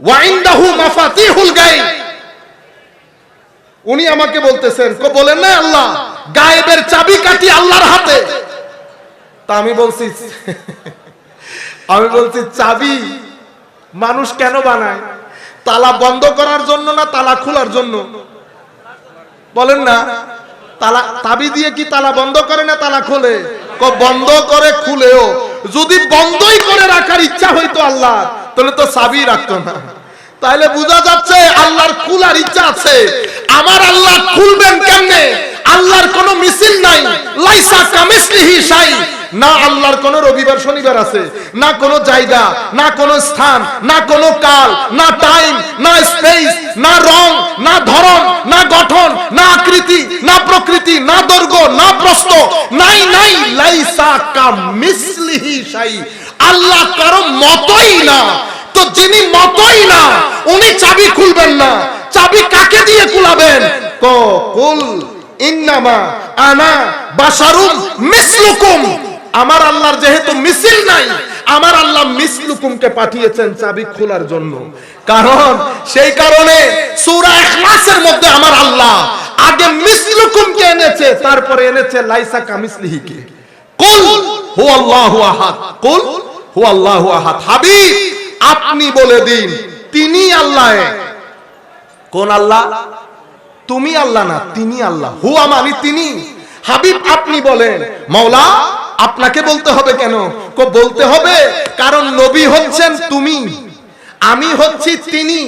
ওয়া ইনদাহু মাফাতিহুল গায়ব। উনি আমাকে বলতেছেন, বলেন না আল্লাহ গায়েবের চাবিকাঠি আল্লাহর হাতে। তা আমি বলছি চাবি মানুষ কেন বানায়? তালা বন্ধ করার জন্য না তালা খোলার জন্য? বলেন না। তালা চাবি দিয়ে কি তালা বন্ধ করে না তালা খোলে? বন্ধ করে খুলেও যদি বন্ধই করে রাখার ইচ্ছা হইতো আল্লাহ, তাহলে তো চাবি রাখতো না। তাহলে বোঝা যাচ্ছে আল্লাহর খোলার ইচ্ছা আছে। আমার আল্লাহ খুলবেন কেমনে? আল্লাহর কোনো মিছিল নাই, লাইসা কামিসলিহি শাই। না আল্লাহর কোন রবিবার শনিবার আছে, না কোন জায়গা, না কোন স্থান, না কোন কাল, না টাইম, না স্পেস, না রং, না ধরন, না গঠন, না আকৃতি, না প্রকৃতি, না দৈর্ঘ্য, না প্রস্থ, নাই নাই লাইসা কামিসলিহি শাই। আল্লাহ কারো মতই না। তো যিনি মতই না উনি চাবি খুলবেন না। চাবি কাকে দিয়ে খুলাবেন? কুল ইন্নামা আনা বাশারুম মিসলুকুম। আমার আল্লাহর যেহেতু মিছিল নাই, আমার আল্লাহ মিসলুকুমকে পাঠিয়েছেন চাবি খোলার জন্য। কারণ সেই কারণে সূরা ইখলাসের মধ্যে আমার আল্লাহ আগে মিসলুকুমকে এনেছে, তারপরে এনেছে লাইসা কামিসলিহিকে। কুল হুয়াল্লাহু আহাদ, কুল হুয়াল্লাহু আহাদ। হাবিব আপনি বলে দিন তিনি আল্লাহ। কোন আল্লাহ? তুমি আল্লাহ না, তিনি আল্লাহ। হুয়া মানে তিনি। হাবিব আপনি বলেন। মাওলা আপনাকে বলতে হবে কেন? বলতে হবে কারণ নবী হচ্ছেন তুমি, আমি হচ্ছি তিনি।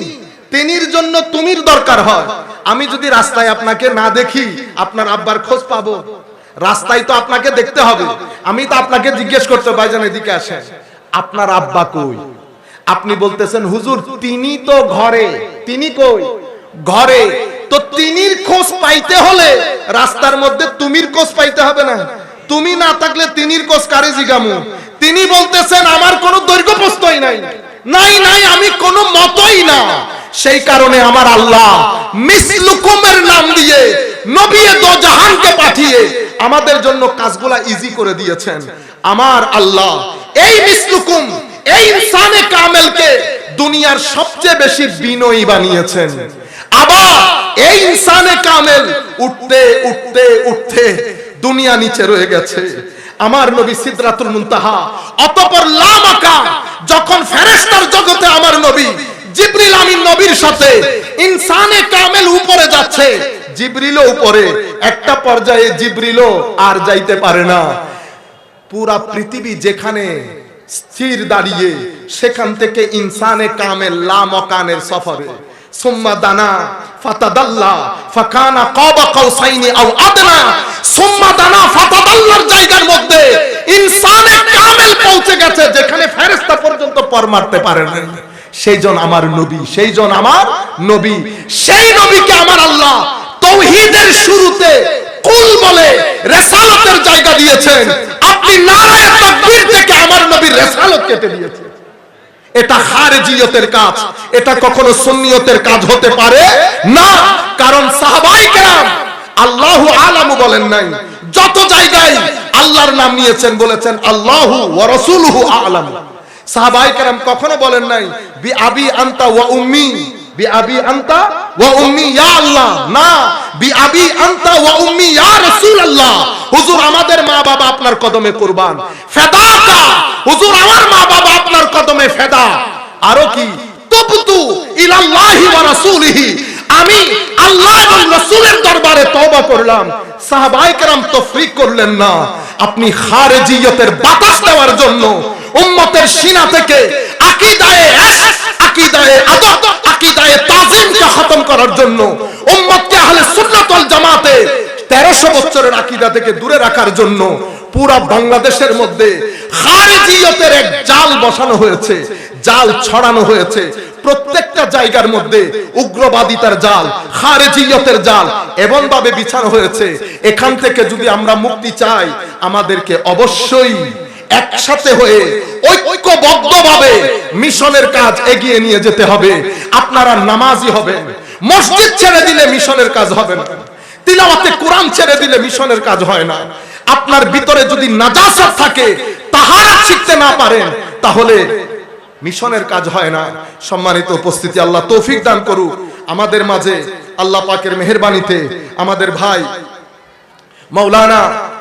তিনির জন্য তুমির দরকার হয়। আমি যদি রাস্তায় আপনাকে না দেখি আপনার আব্বার খোঁজ পাবো? রাস্তায় তো আপনাকে দেখতে হবে। আমি তো আপনাকে জিজ্ঞেস করতে ভাইজান এদিকে আসেন, আপনার আব্বা কই? আপনি বলতেছেন হুজুর তিনি তো ঘরে। তিনি কই? ঘরে। তো তিনির খোঁজ পাইতে হলে রাস্তার মধ্যে তুমির খোঁজ পাইতে হবে না? তুমি না থাকলে তিনির খোঁজ কারে জিগামু? তিনি বলতেছেন আমার কোনো দৈর্ঘ্য প্রস্থই নাই, নাই নাই আমি কোনো মতই না। সেই কারণে আমার আল্লাহ মিসলুকুমের নাম দিয়ে নবী দো জাহানকে পাঠিয়ে আমাদের জন্য কাজগুলা ইজি করে দিয়েছেন। আমার আল্লাহ এই মিসলুকুম, এই ইনসানে কামেলকে দুনিয়ার সবচেয়ে বেশি বিনয়ী বানিয়েছেন। আবার এই ইনসানে কামেল উঠতে উঠতে উঠতে দুনিয়া নিচে রয়ে গেছে। আমার নবী সিদরাতুল মুনতাহা, অতঃপর লা মাকাম। যখন ফেরেশতার জগতে আমার নবী জিবরিল আমিন নবীর সাথে ইনসানে কামেল উপরে যাচ্ছে, জিবরিলও উপরে। একটা পর্যায়ে জিবরিলও আর যাইতে পারে না। পুরা পৃথিবী যেখানে স্থির দাঁড়িয়ে, সেখান থেকে ইনসানে কামেল লা মাকানের সফরে। সুম্মা দানা ফাতাদাল্লা ফাকানা কাবা কাউসাইনি আও আদনা। সুম্মা দানা ফাতাদাল্লার জায়গার মধ্যে ইনসানে কামেল পৌঁছে গেছে যেখানে ফেরেশতা পর্যন্ত পর মারতে পারে না। সেইজন আমার নবী, সেইজন আমার নবী। সেই নবীকে আমার আল্লাহ তাওহীদের শুরুতে কুল বলে রিসালাতের জায়গা দিয়েছেন। আপনি নারায়ে তাকবীর থেকে আমার নবীর রিসালাত কেটে দিয়েছেন। এটা খারিজিয়তের কাজ, এটা কখনো সুন্নিয়তের কাজ হতে পারে না। কারণ সাহাবায়ে কেরাম আল্লাহু আলামু বলেন নাই, যত জায়গায় আল্লাহর নাম নিয়েছেন বলেছেন আল্লাহু ওয়া রাসূলুহু আ'লাম। সাহাবায়ে কেরাম কখনো বলেন নাই বি আবি আনতা ওয়া উম্মি, বি আবি আনতা ওয়া উম্মি ইয়া আল্লাহ। না, বি আবি আনতা ওয়া উম্মি ইয়া রাসূলুল্লাহ। হুজুর আমাদের মা বাবা আপনার কদমে কুরবান, ফেদাকা। হুজুর আমার মা বাবা আপনার কদমে ফেদা। আরো কি? তুবতু ইলাল্লাহি ওয়া রাসূলিহি। আমি আল্লাহ এবং রাসূলের দরবারে তওবা করলাম। সাহাবায়ে কেরাম তফরিক করলেন না। আপনি খারিজিয়তের বাতাস দেওয়ার জন্য উম্মতের সিনা থেকে আকীদায়ে ইশক, আকীদায়ে আদব, আকীদায়ে তাজিমকে খতম করার জন্য, উম্মতকে আহলে সুন্নাত ওয়াল জামাতে 1300 বছরের আকীদা থেকে দূরে রাখার জন্য পুরা বাংলাদেশের মধ্যে খারিজিয়তের এক জাল বসানো হয়েছে, জাল ছড়ানো হয়েছে। প্রত্যেকটা জায়গার মধ্যে উগ্রবাদিতার জাল, খারিজিয়তের জাল এমন ভাবে বিছানো হয়েছে। এখান থেকে যদি আমরা মুক্তি চাই, আমাদেরকে অবশ্যই একসাথে হয়ে ঐক্যবদ্ধভাবে মিশনের কাজ এগিয়ে নিয়ে যেতে হবে। আপনারা নামাজি হবেন, মসজিদ ছেড়ে দিলে মিশনের কাজ হবে না। তিলাওয়াতে কোরআন ছেড়ে দিলে মিশনের কাজ হয় না। আপনার ভিতরে যদি নাজাসাত থাকে, তাহারা শিখতে না পারেন, তাহলে মিশনের কাজ হয় না। সম্মানিত উপস্থিতি, আল্লাহ তৌফিক দান করুক আমাদের মাঝে। আল্লাহ পাকের মেহেরবানিতে আমাদের ভাই মাওলানা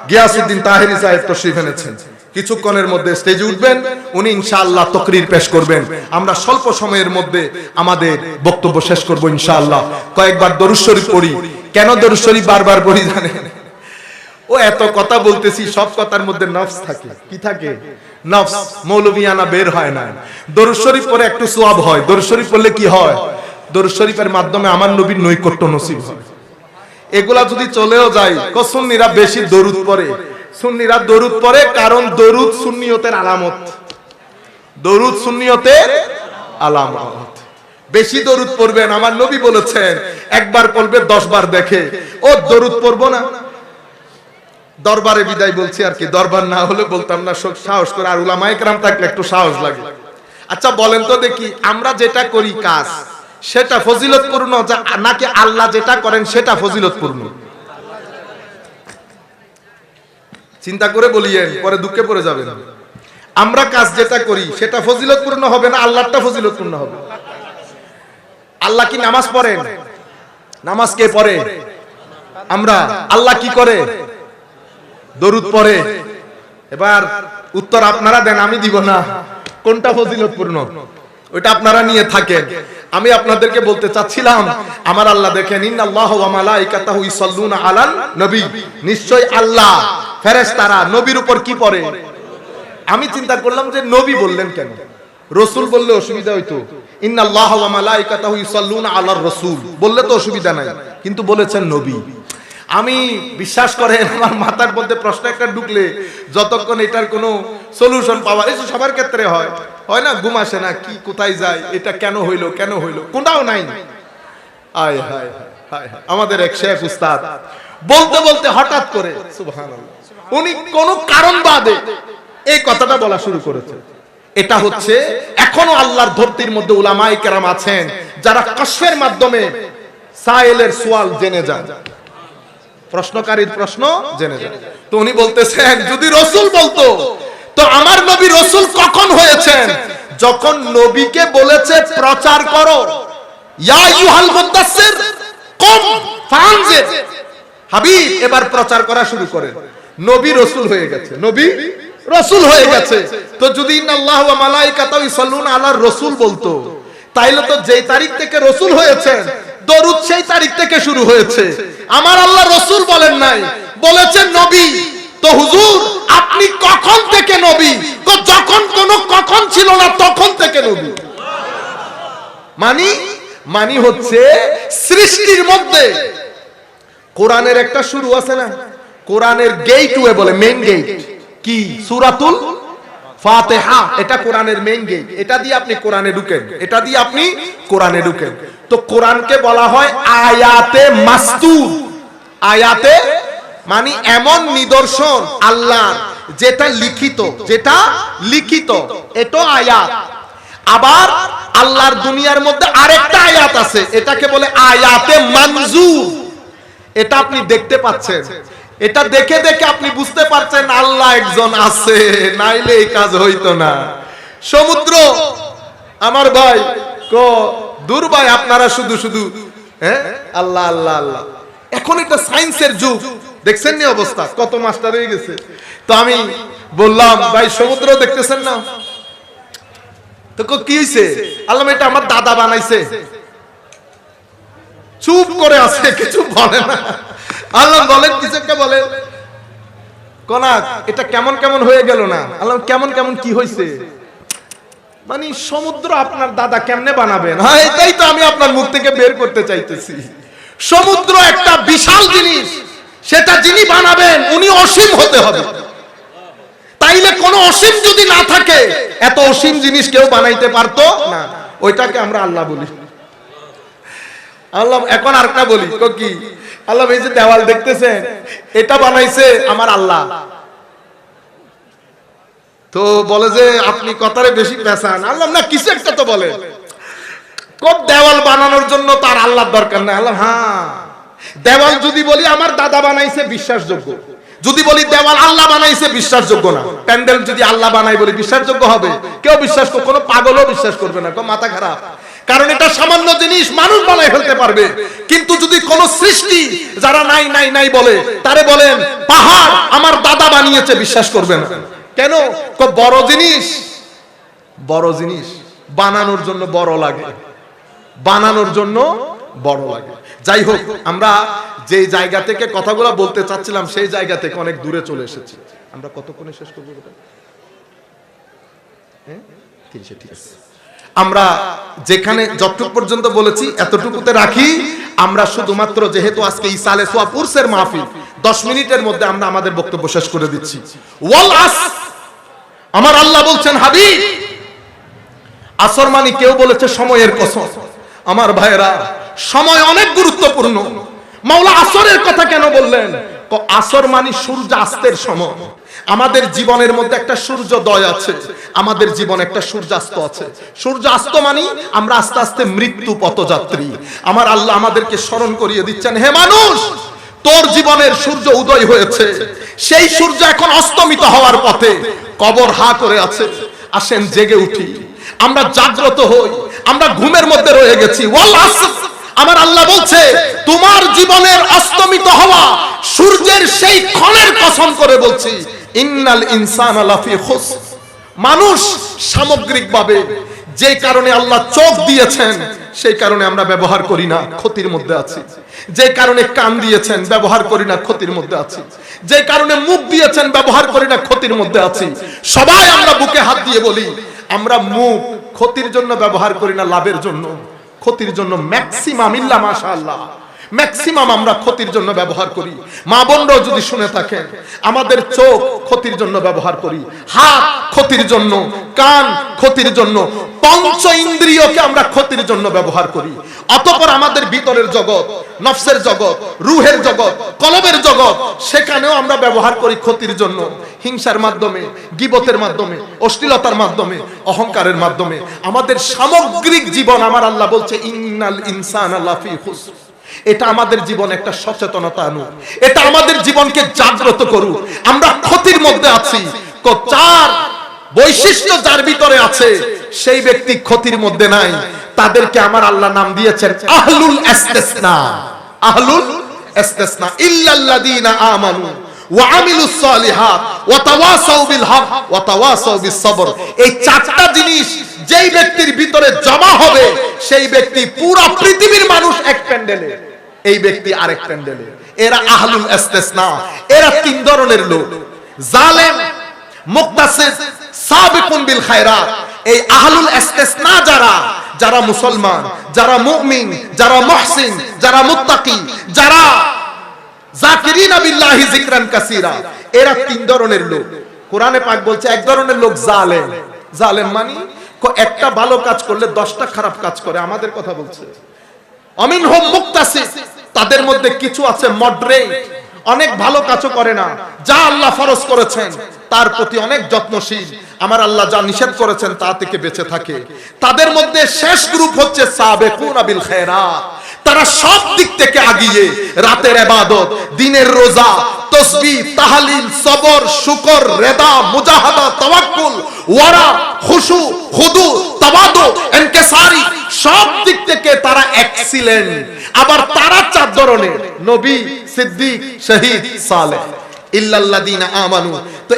গিয়াসউদ্দিন তাহেরি সাহেব তশরিফ এনেছেন। কিছুক্ষণের মধ্যে স্টেজে উঠবেন, উনি ইনশাআল্লাহ তাকরীর পেশ করবেন। আমরা স্বল্প সময়ের মধ্যে আমাদের বক্তব্য শেষ করব ইনশাআল্লাহ। কয়েকবার দরুদ শরীফ পড়ি। কেন দরুদ শরীফ বারবার পড়ি জানেন? ও এত কথা বলতেছি, সব কথার মধ্যে নফস থাকে। কি থাকে? নফস, মৌলভিয়ানা বের হয় না। দরুদ শরীফ পড়ে একটু সওয়াব হয়। দরুদ শরীফ পড়লে কি হয়? দরুদ শরীফের মাধ্যমে আমার নবীর নৈকট্য নসিব হয়। এগুলা যদি চলেও যায়, সুন্নিরা বেশি দরুদ পড়ে। সুন্নিরা দরুদ পড়ে কারণ দরুদ সুন্নিয়তের আলামত। দরুদ সুন্নিয়তের আলামত। বেশি দরুদ পড়বেন। আমার নবী বলেছেন, একবার পড়বে 10 বার দেখে। ও দরুদ পড়বো না, দরবারে বিদায় বলছি আর কি। দরবার না হলে বলতাম না, সাহস করে। আর উলামায়ে কেরাম থাকলে একটু সাহস লাগে। আচ্ছা বলেন তো দেখি, আমরা যেটা করি কাজ, সেটা ফজিলতপূর্ণ নাকি আল্লাহ যেটা করেন সেটা ফজিলতপূর্ণ? চিন্তা করে বলিয়েন, পরে দুঃখে পড়ে যাবেন। আমরা কাজ যেটা করি সেটা ফজিলতপূর্ণ হবে না আল্লাহরটা ফজিলতপূর্ণ হবে? আল্লাহ কি নামাজ পড়েন? নামাজ কে পড়ে? আমরা। আল্লাহ কি করে? দরুদ পড়ে। এবার উত্তর আপনারা দেন, আমি দিব না। কোনটা ফজিলতপূর্ণ ওইটা আপনারা নিয়ে থাকেন। আমি আপনাদেরকে বলতে চাচ্ছিলাম, আমার আল্লাহ দেখেন, ইন্নাল্লাহু ওয়া মালাইকাতাহু ইসাল্লুনা আলান নবী, নিশ্চয় আল্লাহ ফেরেশতারা নবীর উপর কি পড়ে? আমি চিন্তা করলাম যে নবী বললেন কেন? রাসূল বললে অসুবিধা হইতো। ইন্নাল্লাহু ওয়া মালাইকাতাহু ইসাল্লুনা আলার রাসূল বললে তো অসুবিধা নাই, কিন্তু বলেছেন নবী। আমি বিশ্বাস করেন, আমার মাথার মধ্যে প্রশ্ন একটা ঢুকলে যতক্ষণ এটার কোনো সলিউশন পাওয়া, এই সবার ক্ষেত্রে হয় হয় না, ঘুম আসে না, কি কোথায় যায়, এটা কেন হইলো কেন হইলো, কোনটাও নাই। আয় হায় হায়, আমাদের এক শেখ উস্তাদ বলতে বলতে হঠাৎ করে সুবহানাল্লাহ, উনি কোন কারণ বাদে এই কথাটা বলা শুরু করেছে। এটা হচ্ছে এখনো আল্লাহর ধরতির মধ্যে উলামায়ে কেরাম আছেন যারা কশফের মাধ্যমে সাইলের সওয়াল জেনে যান, প্রশ্নকারীর প্রশ্ন জেনে যান। তো উনি বলতেছেন, যদি রাসূল বলতো তো আমার নবী রাসূল কখন হয়েছেন? যখন নবীকে বলেছে প্রচার করো, ইয়া আইয়ুহাল মুদাসসির কুম ফানজির, হাবিব এবার প্রচার করা শুরু করেন। নবী রাসূল হয়ে গেছে, নবী রাসূল হয়ে গেছে। তো যদি ইন্নাল্লাহু ওয়া মালাইকাতাহু ইসাল্লুনা আলার রাসূল বলতো, তাইলে তো যেই তারিখ থেকে রাসূল হয়েছেন দরুদ সেই তারিখ থেকে শুরু হয়েছে। আমার আল্লাহ রাসূল বলেন নাই, বলেছেন নবী। তো হুজুর আপনি কখন থেকে নবী? তো যখন কোন কখন ছিল না তখন থেকে নবী। মানি হচ্ছে সৃষ্টির মধ্যে কোরআনের একটা শুরু আছে না, কোরআনের গেটওয়ে বলে, মেইন গেট কি? সূরাতুল ফাতিহা, এটা কোরআনের মেইন গেট। এটা দিয়ে আপনি কোরআনে ঢুকেন, এটা দিয়ে আপনি কোরআনে ঢুকেন। তো কোরআনকে বলা হয় আয়াতে মাসতুর। আয়াতে মানে এমন নিদর্শন আল্লাহর যেটা লিখিত, যেটা লিখিত, এটা আয়াত। আবার আল্লাহর দুনিয়ার মধ্যে আরেকটা আয়াত আছে, এটাকে বলে আয়াতে মানজুর। এটা আপনি দেখতে পাচ্ছেন, এটা দেখে দেখে আপনি বুঝতে পারছেন আল্লাহ একজন আছে, নাইলে এই কাজ হইতো না। সমুদ্র আমার ভাই দূর ভাই, আপনারা শুধু শুধু হ্যাঁ আল্লাহ আল্লাহ আল্লাহ। এখন এটা সায়েন্সের যুগ, দেখছেন নি অবস্থা, কত মাস্টার হয়ে গেছে। তো আমি বললাম, ভাই সমুদ্র দেখতেছেন না? তো কি হইছে? আল্লাহ এটা আমার দাদা বানাইছে। চুপ করে আছে, কিছু বলে না। আল্লাহ বলেন কিছু একটা বলেন, কোনা এটা কেমন কেমন হয়ে গেল না? আল্লাহ কেমন কেমন কি হইছে? মানে সমুদ্র আপনার দাদা কেমনে বানাবেন? হ্যাঁ এটাই তো আমি আপনার মুখ থেকে বের করতে চাইতেছি। সমুদ্র একটা বিশাল জিনিস, সেটা যিনি বানাবেন উনি অসীম হতে হবে। তাইলে কোন অসীম যদি না থাকে, এত অসীম জিনিস কেউ বানাইতে পারতো না। ওইটাকে আমরা আল্লাহ বলি। আল্লাহ এখন আরেকটা বলি, কি? আল্লাহ এই যে দেওয়াল দেখতেছেন, এটা বানাইছে আমার আল্লাহ। তো বলে যে আপনি কথারে বেশি পেছান। আল্লাহ না, কিছু একটা তো বলে। কোন দেওয়াল বানানোর জন্য তার আল্লাহর দরকার নাই। আল্লাহ হ্যাঁ, দেওয়াল যদি বলি আমার দাদা বানাইছে বিশ্বাসযোগ্য, যদি বলি দেওয়াল আল্লাহ বানাইছে, বিশ্বাসযোগ্য না। প্যান্ডেল যদি আল্লাহ বানাই বলি বিশ্বাসযোগ্য হবে? কেউ বিশ্বাস করবে, কোনো পাগলও বিশ্বাস করবে না, মাথা খারাপ। কারণ এটা সামান্য জিনিস, মানুষ বানাই ফেলতে পারবে। কিন্তু যদি কোন সৃষ্টি যারা নাই নাই নাই বলে, তারে বলেন পাহাড় আমার দাদা বানিয়েছে, বিশ্বাস করবে না। কেন? বড় জিনিস, বড় জিনিস বানানোর জন্য বড় লাগে, বানানোর জন্য বড় লাগে। যাই হোক, আমরা যে জায়গা থেকে কথাগুলো বলতে চাচ্ছিলাম সেই জায়গা থেকে অনেক দূরে চলে এসেছি। আমরা কতক্ষণে শেষ করবো? ঠিক আছে, আমরা যেখানে যতটুকু পর্যন্ত বলেছি এতটুকুতে রাখি। আমরা শুধুমাত্র, যেহেতু আজকে ইসালে সোয়াপুরসের মাহফিল, 10 মিনিটের মধ্যে আমরা আমাদের বক্তব্য শেষ করে দিচ্ছি। ওয়াল আসর, আমার আল্লাহ বলছেন হাবিব, আসর মানে কেউ বলেছে সময়ের কসম। আমার ভাইয়েরা, সময় অনেক গুরুত্বপূর্ণ। মাওলা আসরের কথা কেন বললেন? আসর মানে সূর্যাস্তের সময়। আমাদের জীবনের মধ্যে একটা সূর্যোদয় আছে, আমাদের জীবনে একটা সূর্যাস্ত আছে। সূর্যাস্ত মানে আমরা আস্তে আস্তে মৃত্যু পথযাত্রী। আমার আল্লাহ আমাদেরকে স্মরণ করিয়ে দিচ্ছেন, হে মানুষ, তোর জীবনের সূর্য উদয় হয়েছে, সেই সূর্য এখন অস্তমিত হওয়ার পথে, কবর হা করে আছে। আসেন জেগে উঠি, আমরা জাগ্রত হই, আমরা ঘুমের মধ্যে রয়ে গেছি। ওয়াল আসর, আমার আল্লাহ বলছে তোমার জীবনের অস্তমিত হওয়া সূর্যের সেই ক্ষণের কসম করে বলছি, ইন্নাল ইনসানা লাফি খুসর। মানুষ সামগ্রিকভাবে যে কারণে আল্লাহ চোখ দিয়েছেন সেই কারণে আমরা ব্যবহার করি না, ক্ষতির মধ্যে আছি। যে কারণে কান দিয়েছেন ব্যবহার করি না, ক্ষতির মধ্যে আছি। যে কারণে মুখ দিয়েছেন ব্যবহার করি না, ক্ষতির মধ্যে আছি। সবাই আমরা বুকে হাত দিয়ে বলি, আমরা মুখ ক্ষতির জন্য ব্যবহার করি না, লাভের জন্য। ক্ষতির জন্য ম্যাক্সিমাম, ইল্লা মাশাআল্লাহ, ম্যাক্সিমাম আমরা ক্ষতির জন্য ব্যবহার করি। মা বোনরাও যদি শুনে থাকেন, আমাদের চোখ ক্ষতির জন্য ব্যবহার করি, হাত ক্ষতির জন্য, কান ক্ষতির জন্য, পঞ্চ ইন্দ্রিয়কে আমরা ক্ষতির জন্য ব্যবহার করি। অতঃপর আমাদের ভিতরের জগৎ, নফসের জগৎ, রুহের জগৎ, কলবের জগৎ, সেখানেও আমরা ব্যবহার করি ক্ষতির জন্য। হিংসার মাধ্যমে, গীবতের মাধ্যমে, অশ্লীলতার মাধ্যমে, অহংকারের মাধ্যমে। আমাদের সামগ্রিক জীবন, আমার আল্লাহ বলছে ইন্নাল ইনসানা লাফি খুসর। এটা আমাদের জীবন একটা সচেতনতা আনুক, এটা আমাদের জীবনকে জাগ্রত করুক। আমরা ক্ষতির মধ্যে আছি। চার বৈশিষ্ট্য যার ভিতরে আছে সেই ব্যক্তি ক্ষতির মধ্যে নাই। তাদেরকে আমার আল্লাহ নাম দিয়েছেন আহলুল ইস্তিসনা। আহলুল ইস্তিসনা, ইল্লাল্লাযীনা আমানু ওয়া আমিলুস সালিহাত ওয়া তাওয়াসাউ বিল হক ওয়া তাওয়াসাউ বিস সবর। এই চারটা জিনিস যেই ব্যক্তির ভিতরে জমা হবে, সেই ব্যক্তি পুরো পৃথিবীর মানুষ এক প্যান্ডেলে, এই ব্যক্তি আরেক প্যান্ডেলে। এরা আহলুল ইস্তিসনা। এরা তিন ধরনের লোক, জালেম, মুক্তাসিদ, সাবিকুন বিল খায়রাত। এই আহলুল ইস্তিসনা যারা, যারা মুসলমান, যারা মুমিন, যারা মুহসিন, যারা মুত্তাকি, যারা যাকিরিনা বিল্লাহি যিকরান কাসীরা, এরা তিন ধরনের লোক। কোরআনে পাক বলছে এক ধরনের লোক জালেম। জালেম মানে একটা ভালো কাজ করলে 10টা খারাপ কাজ করে, আমাদের কথা বলছে। আমিনহুম মুক্তাসিদ, তাদের মধ্যে কিছু আছে মডারেট, অনেক ভালো কাজও করে না, যা আল্লাহ ফরজ করেছেন তার প্রতি অনেক যত্নশীল, আমার আল্লাহ যা নিষেধ করেছেন তা থেকে বেঁচে থাকে। তাদের মধ্যে শেষ গ্রুপ হচ্ছে সাবিকুনা বিল খায়রাত। তারা সব দিক থেকে আগিয়ে, রাতের ইবাদত, দিনের রোজা, তাসবিহ, তাহলিল, সবর, শুকর, রেদা, মুজাহাদা, তাওয়াক্কুল, ওয়ারা, খুশু, খুদু, তাওয়াদু, ইনকিসারি, সব দিক থেকে তারা এক্সিলেন্ট। আবার তারা চার ধরনের, নবী, সিদ্দিক, শহীদ, সালেহ। ইল্লাল্লাযীনা আমানু, তো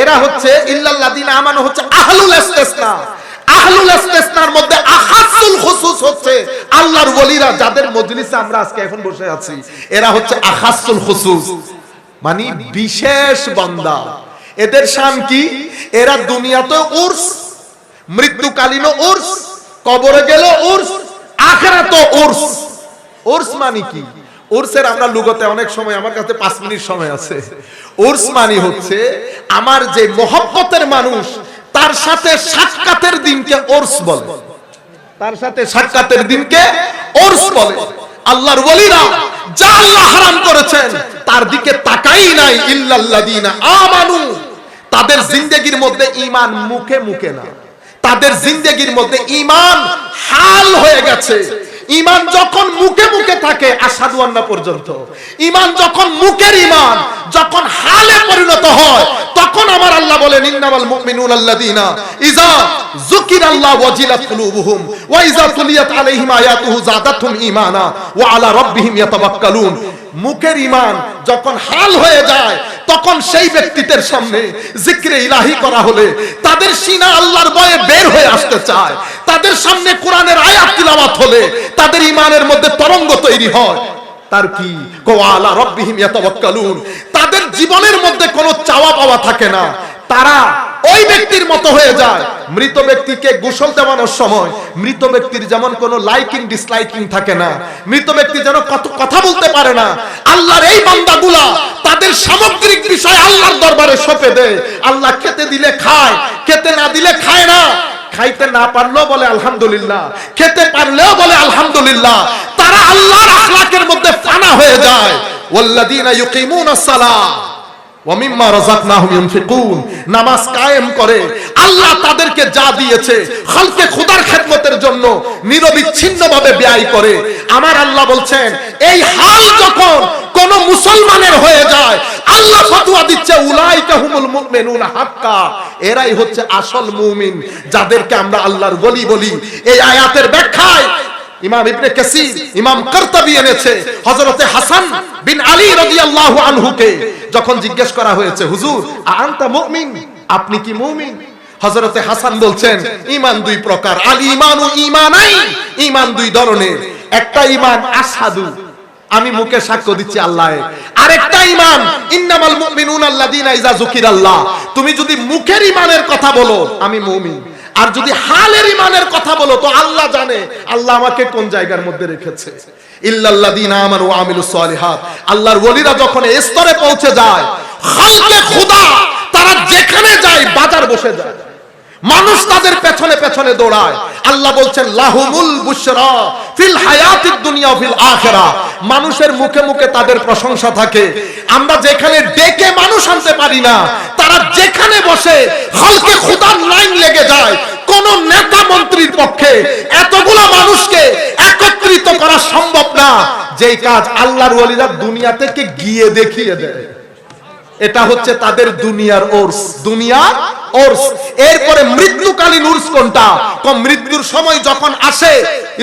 এরা হচ্ছে ইল্লাল্লাযীনা আমানু হচ্ছে আহলুল ইস্তিসনা। আহলুল ইস্তিসনার মধ্যে আখাসুল খুসুস হচ্ছে আল্লাহর ওলিরা, যাদের মজলিসে আমরা আজকে এখন বসে আছি। এরা হচ্ছে আখাসুল খুসুস, মানে বিশেষ বান্দা। এদের শান কি? এরা দুনিয়াতে উর্স, মৃত্যুকালীন উর্স, কবরে গেল উর্স, আখিরাতে উর্স। উর্স মানে কি? উর্সের আমরা লুগাতে অনেক সময়, আমার কাছে 5 মিনিট সময় আছে। উর্স মানে হচ্ছে আমার যে মহব্বতের মানুষ, তার সাথে সাক্ষাতের দিনকে উর্স বলে। তার সাথে সাক্ষাতের দিনকে উর্স বলে। আল্লাহর ওলিরা যা আল্লাহ হারাম করেছেন তার দিকে তাকাই নাই। ইল্লাল্লাযীনা আমানু, তাদের জিন্দেগির মধ্যে ঈমান মুখে মুখে না, তাদের জিন্দেগির মধ্যে ঈমান হাল হয়ে গেছে। ঈমান যখন মুখে মুখে থাকে আশহাদু আন্না পর্যন্ত, ঈমান যখন মুখের ঈমান যখন হালে পরিণত হয়, তখন আমার আল্লাহ বলেন ইন্নামাল মুমিনুনা আল্লাযীনা ইযা যুকিরাল্লাহু ওয়াজিলাত কুলুবুহুম ওয়া ইযা তুলিয়াত আলাইহিম আয়াতুহু যাদাতহুম ঈমানা ওয়া আলা রাব্বিহিম ইয়াতাওয়াক্কালুন। মুখের ঈমান যখন হাল হয়ে যায়, তখন সেই ব্যক্তিদের সামনে জিক্রে ইলাহি করা হলে তাদের সিনা আল্লাহর ভয়ে বের হয়ে আসতে চায়, তাদের সামনে কোরআনের আয়াত তিলাওয়াত হলে তাদের ঈমানের মধ্যে তরঙ্গ তৈরি হয়। তার কি ওয়ালা রাব্বিহিম ইয়াতাওয়াক্কালুন, তাদের জীবনের মধ্যে কোনো চাওয়া পাওয়া থাকে না, তারা ওই ব্যক্তির মতো হয়ে যায়। মৃত ব্যক্তিকে গোসল দেওয়ানোর সময় মৃত ব্যক্তির যেমন কোনো লাইকিং ডিসলাইকিং থাকে না, মৃত ব্যক্তি যেন কথা বলতে পারে না, আল্লাহর এই বান্দাগুলা তাদের সামগ্রিক বিষয় আল্লাহর দরবারে সঁপে দেয়। আল্লাহ খেতে দিলে খায়, খেতে না দিলে খায় না, খাইতে না পারলেও বলে আলহামদুলিল্লাহ, খেতে পারলেও বলে আলহামদুলিল্লাহ। তারা আল্লাহর আখলাকের মধ্যে ফানা হয়ে যায়। ওয়াল্লাযীনা ইউকিমুনাস সালাহ ওয়া মিম্মা রাযাকনাহুম ইউনফিকুন, নামাজ কায়েম করে, আল্লাহ তাদেরকে যা দিয়েছে খালকে খোদার খেদমতের জন্য নিরবিচ্ছিন্নভাবে ব্যয় করে। আমার আল্লাহ বলছেন এই হাল যখন কোন মুসলমানের হয়ে যায়, আল্লাহ ফতোয়া দিচ্ছে উলাইকা হুমুল মুমিনুনা হাক্কা, এরাই হচ্ছে আসল মুমিন, যাদেরকে আমরা আল্লাহর ওলি বলি। এই আয়াতের ব্যাখ্যায় ইমাম ইবনে কাসির, ইমাম কারতাবী এনেছে হযরতে হাসান বিন আলী রাদিয়াল্লাহু আনহুকে যখন জিজ্ঞেস করা হয়েছে হুজুর আনতা মুমিন, আপনি কি মুমিন? হযরতে হাসান বলছেন ঈমান দুই প্রকার, আল ঈমানু ঈমানাইন, ঈমান দুই ধরনের। একটা ঈমান আশহাদু, আমি মুখে সাক্ষ্য দিচ্ছি আল্লাহ, আরেকটা ঈমান ইন্নামাল মুমিনুনা আল্লাযীনা ইযা যুকিরাল্লাহ, তুমি যদি মুখের ঈমানের কথা বলো আমি মুমিন, আর যদি হালের ঈমানের কথা বলো তো আল্লাহ জানে আল্লাহ আমাকে কোন জায়গার মধ্যে রেখেছে। ইল্লাল্লাযীনা আমানু ওয়া আমিলুস সালিহাত, আল্লাহর ওলিরা যখন এই স্তরে পৌঁছে যায়, খালকে খোদা তারা যেখানে যায় বাজার বসে যায়, মানুষ তাদের পেছনে পেছনে দৌড়ায়। আল্লাহ বলছেন লাহুমুল বুশরা ফিল হায়াতিদ দুনিয়া ওয়া ফিল আখিরা, মানুষের মুখে মুখে তাদের প্রশংসা থাকে। আমরা যেখানে ডেকে মানুষ আনতে পারি না, তারা যেখানে বসে খালকে খোদার লাইন লেগে যায়। কোন নেতা মন্ত্রীর পক্ষে এতগুলো মানুষকে একত্রিত করা সম্ভব না, যেই কাজ আল্লাহর ওলিরা দুনিয়া থেকে গিয়ে দেখিয়ে দেয়। এটা হচ্ছে তাদের দুনিয়ার ওরস, দুনিয়ার ওরস। এরপরে মৃত্যুকালীন উরস কোনটা? মৃত্যুর সময় যখন আসে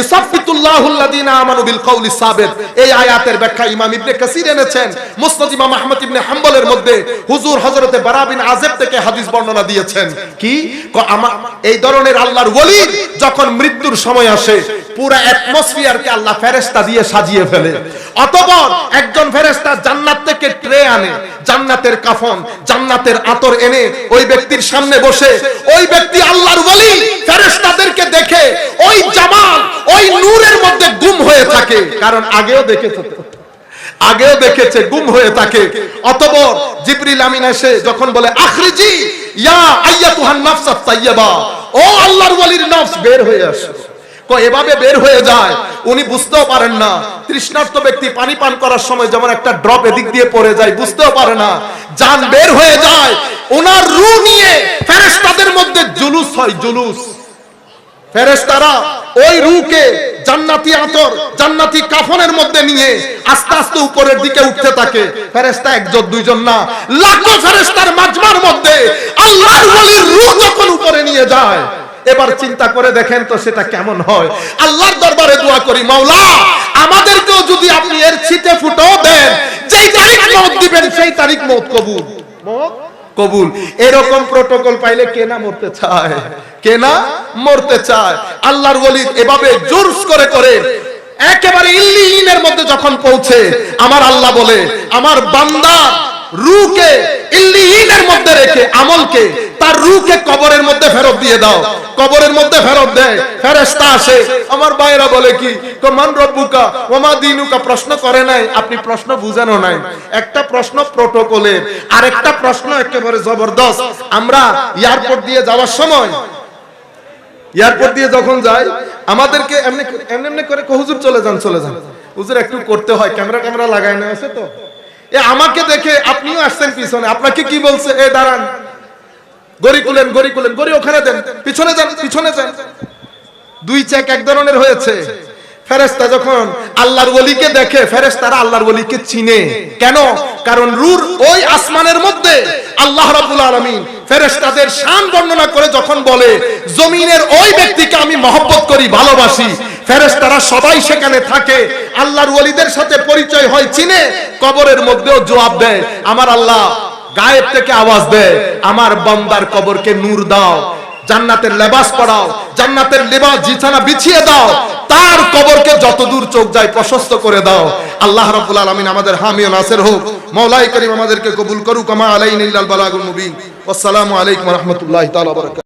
ইসাফিতুল্লাহুল্লাযীনা আমানু বিল কওলি সাবিত, এই আয়াতের ব্যাখ্যা ইমাম ইবনে কাসির এনেছেন মুসনাদ ইমাম আহমদ ইবনে হাম্বলের মধ্যে। হুজুর হযরতে বারা বিন আযিব থেকে হাদিস বর্ণনা দিয়েছেন কি এই ধরনের আল্লাহর ওলি যখন মৃত্যুর সময় আসে, পুরো অ্যাটমসফিয়ারকে আল্লাহ ফেরেশতা দিয়ে সাজিয়ে ফেলে। অতঃপর একজন ফেরেশতা জান্নাত থেকে ট্রে আনে, জান্নাতের কাফন, জান্নাতের আতর এনে ওই ব্যক্তির সামনে বসে, ওই ব্যক্তি আল্লাহর ওলি ফেরেশতাদেরকে দেখে ওই জামাল, ওই নূরের মধ্যে গুম হয়ে থাকে, কারণ আগেও দেখেছে গুম হয়ে থাকে। অতঃপর জিবরিল আমিন এসে যখন বলে আখরিজি ইয়া আইয়াতুহান নাফসাত তাইয়্যিবা, ও আল্লাহর ওলির নফস বের হয়ে আসো, এভাবে বের হয়ে যায়। উনি বুঝতেও পারেন না, তৃষ্ণার্ত ব্যক্তি পানি পান করার সময় যেমন একটা ড্রপ এদিক দিয়ে পড়ে যায়, বুঝতেও পারে না, জান বের হয়ে যায়। ওনার রূহ নিয়ে ফেরেশতাদের মধ্যে জুলুস হয়, জুলুস। ফেরেশতারা ওই রূহকে জান্নাতি আতর, জান্নাতি কাফনের মধ্যে নিয়ে আস্তে আস্তে উপরের দিকে উঠতে থাকে। ফেরেশতা একজন দুইজন না, লাখো ফেরেশতার মাজমার মধ্যে আল্লাহর ওলির রূহ যখন উপরে নিয়ে যায়, এবার চিন্তা করে দেখেন তো সেটা কেমন হয়। আল্লাহর দরবারে দোয়া করি, মাওলা আমাদেরকেও যদি আপনি এর ছিটে ফুটেও দেন, যেই তারিখ মওত দিবেন সেই তারিখ মওত কবুল, মওত কবুল। এরকম প্রটোকল পাইলে কে না মরতে চায়, কে না মরতে চায়। আল্লাহর ওলি এভাবে জোরস করে করে একেবারে ইল্লিয়িনের মধ্যে যখন পৌঁছে, আমার আল্লাহ বলে আমার বান্দা রূহকে ইল্লিয়িনের মধ্যে রেখে আমলকে, তার রূহকে কবরের মধ্যে ফেরত দিয়ে দাও। কবরের মধ্যে ফেরত দেয়, ফেরেশতা আসে। আমার ভাইরা বলে কি মান রব্বুকা ওয়া মা দীনুকা, প্রশ্ন করে নাই, আপনি প্রশ্ন বুঝানো নাই। একটা প্রশ্ন প্রটোকলের, আর একটা প্রশ্ন একেবারে জবরদস্ত। আমরা এয়ারপোর্ট দিয়ে যাওয়ার সময়, এয়ারপোর্ট দিয়ে যখন যাই, আমাদেরকে এমনি এমনি করে হুজুর চলে যান, চলে যান। হুজুর একটু করতে হয়, ক্যামেরা লাগায় না আছে তো। আমাকে দেখে আপনিও আসছেন পিছনে, আপনাকে কি বলছে, এ দাঁড়ান, গড়ি কুলেন, গড়ি ওখানে দেন, পিছনে যান। দুই চেক এক ধরনের হয়েছে। ফেরেশতা যখন আল্লাহর ওলিকে দেখে, ফেরেশতারা আল্লাহর ওলিকে চিনে। কেন? কারণ রূর ওই আসমানের মধ্যে আল্লাহ রাব্বুল আলামিন ফেরেশতাদের শান বর্ণনা করে যখন বলে জমিনের ওই ব্যক্তিকে আমি মহব্বত করি, ভালোবাসি, ফেরেশতারা সবাই সেখানে থাকে, আল্লাহর ওলিদের সাথে পরিচয় হয়, চিনে। কবরের মধ্যেও জবাব দেয়, আমার আল্লাহ গায়েব থেকে আওয়াজ দেয়, আমার বান্দার কবরকে নূর দাও, জান্নাতের লেবাস পরাও, জান্নাতের লেবাস বিছানা বিছিয়ে দাও, তার কবরকে যতদূর চোখ যায় প্রশস্ত করে দাও। আল্লাহ রাব্বুল আলামিন আমাদের হামি ও নাসির হোক। মাওলাই করিম আমাদেরকে কবুল করুক। আমা আলাইনা ইল্লাল বালাগুল মুবিন। আসসালামু আলাইকুম ওয়া রাহমাতুল্লাহি তাআলা ওয়া বারাকাতুহু।